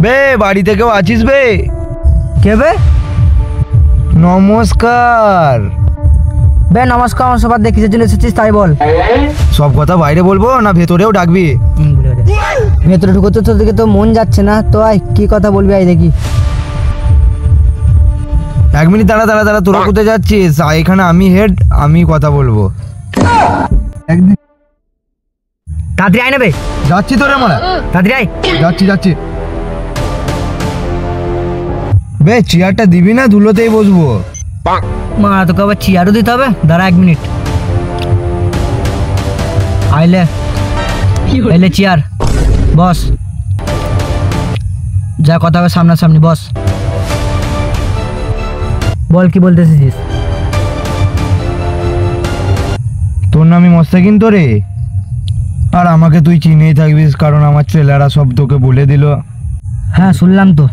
বে বাড়িতে কেউ আছিস বে? কে বে? নমস্কার। বে নমস্কার, আমার সবার দেখিস জন্য এসেছিস তাই বল। সব কথা বাইরে বলবো না ভেতরেও ডাকবি? ভেতরে ঢুকোতে তোর দিকে তো মন যাচ্ছে না, তো আয় কি কথা বলবি আয় দেখি। 1 মিনিট দাঁড়া দাঁড়া দাঁড়া, তোরা কোথায় যাচ্ছিস? এখানে আমি হেড, আমি কথা বলবো। তাড়াতাড়ি আয় নেবে। যাচ্ছি তোরে মারা, তাড়াতাড়ি আয়। যাচ্ছি যাচ্ছি। বে চেয়ারটা দিবি না? ধুলোতেই বসবো। মা তোকে আবার চেয়ারও দিতে হবে? দাঁড়া 1 মিনিট। আইলে এলে চেয়ার, বস। যা কথা হবে সামনাসামনি বস। বল কি বলতে এসেছিস? তোর নামই মস্তাকিন তো রে, আর আমাকে তুই চিনেই থাকবিস কারণ আমার ছেলেরা সব তোকে বলে দিল। হ্যাঁ শুনলাম তো।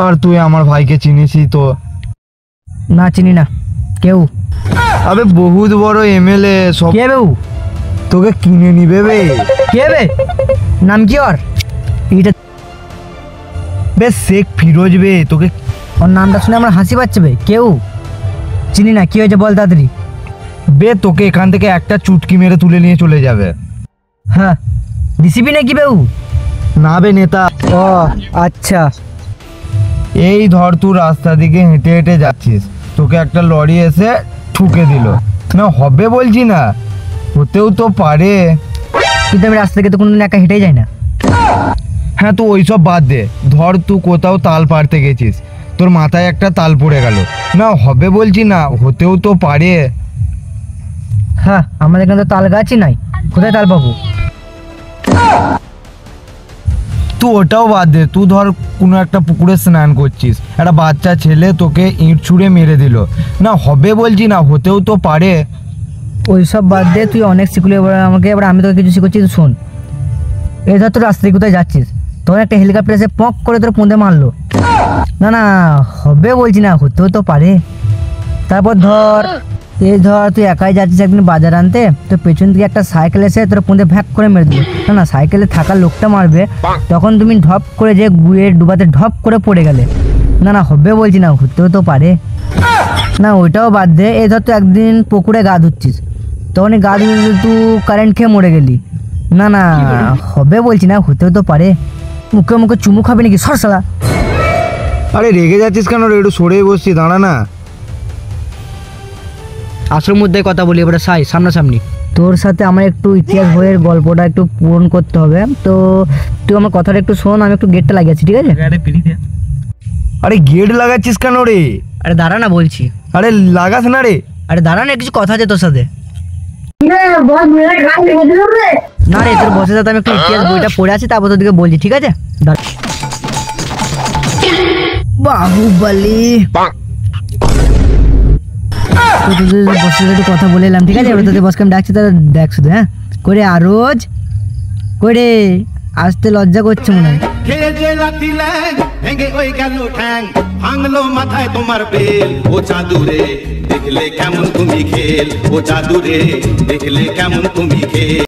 আর তুই আমার ভাইকে চিনিসই তো? না চিনি না। কেউ? আবে বহুত বড় এমএলএ সব। কে বে? তোকে কিনে নিবে বে। কে বে? নাম কি ওর? এটা বে শেখ ফিরোজ বে। তোকে ওর নামটা শুনে আমার হাসি পাচ্ছে বে। কেউ? চিনি না। কি হয়েছে বল তাড়াতাড়ি। বে তোকে এখান থেকে একটা চুটকি মেরে তুলে নিয়ে চলে যাবে। হ্যাঁ ডিসিপি নাকি বেউ? না বে নেতা। ও আচ্ছা। এই ধর তুই রাস্তা দিকে হেঁটে হেঁটে যাচ্ছিস, তোকে একটা লরি এসে ঠুকে দিল, না হবে বলছি না, হতেও তো পারে। কিন্তু আমি রাস্তা থেকে তো কোনোদিন একা হেঁটেই যাই না। হ্যাঁ তো ওইসব বাদ দে, ধর তুই কোথাও তাল পাড়তে গেছিস, তোর মাথায় একটা তাল পড়ে গেল, না হবে বলছি না, হতেও তো পারে। হ্যাঁ আমাদের এখানে তো তাল গাছই নাই, কোথায় তাল পাবো? তুই ওটাও বাদ দে, তুই ধর কোনো একটা পুকুরে স্নান করছিস, একটা বাচ্চা ছেলে তোকে ইঁট ছুঁড়ে মেরে দিল, না হবে বলছি না, হতেও তো পারে। ওইসব বাদ দে, তুই অনেক শিখলি এবার আমাকে, এবার আমি তোকে কিছু শিখছি শোন। এই ধর তোর রাস্তা দিয়ে কোথায় যাচ্ছিস, তোর একটা হেলিকপ্টার এসে পক করে তোর পুঁতে মারলো, না না হবে বলছি না, হতেও তো পারে। তারপর ধর এই ধর তুই একাই যাচ্ছিস একদিন বাজার আনতে, তো পেছন থেকে একটা সাইকেল এসে তোর পুঁতে ভ্যাক করে মেরে দিল, না না সাইকেলে থাকা লোকটা মারবে, তখন তুমি ঢপ করে যে গুয়ে ডুবাতে ঢপ করে পড়ে গেলে, না না হবে বলছি না, হতেও তো পারে। না ওইটাও বাদ দে, এই ধর তুই একদিন পুকুরে গা ধুচ্ছিস, তখন গা ধুতে তুই কারেন্ট খেয়ে মরে গেলি, না না হবে বলছি না, হতেও তো পারে। মুখে মুখে চুমু খাবে নাকি সরসালা? আরে রেগে যাচ্ছিস কেন রে? একটু সরে বসছি, দাঁড়া না। আসল মুদ্রায় কথা বলি এবারে সাই সামনাসামনি। তোর সাথে আমার একটু ইতিহাস বইয়ের গল্পটা একটু পূরণ করতে হবে, তো তুই আমার কথাটা একটু শোন, আমি একটু গেটটা লাগিয়েছি ঠিক আছে? আরে গেট লাগাচ্ছিস কেন রে? আরে দাঁড়া না বলছি। আরে লাগাস না রে। আরে দাঁড়া না, কিছু কথা আছে তোর সাথে। না রে তোর বসে সাথে আমি একটু ইতিহাস বইটা পড়ে আছি, তারপর তোদেরকে বলছি ঠিক আছে? বাহুবলী তোদের বসে একটু কথা বলে এলাম ঠিক আছে? এবার তোদের বসকে আমি ডাকছি, তাহলে দেখ শুধু। হ্যাঁ করে আরোজ করে আসতে লজ্জা করছে মনে হয়। ভাঙলো মাথায় তোমার বেল, ও জাদুরে দেখলে কেমন তুমি খেল, ও জাদুরে দেখলে কেমন তুমি খেল।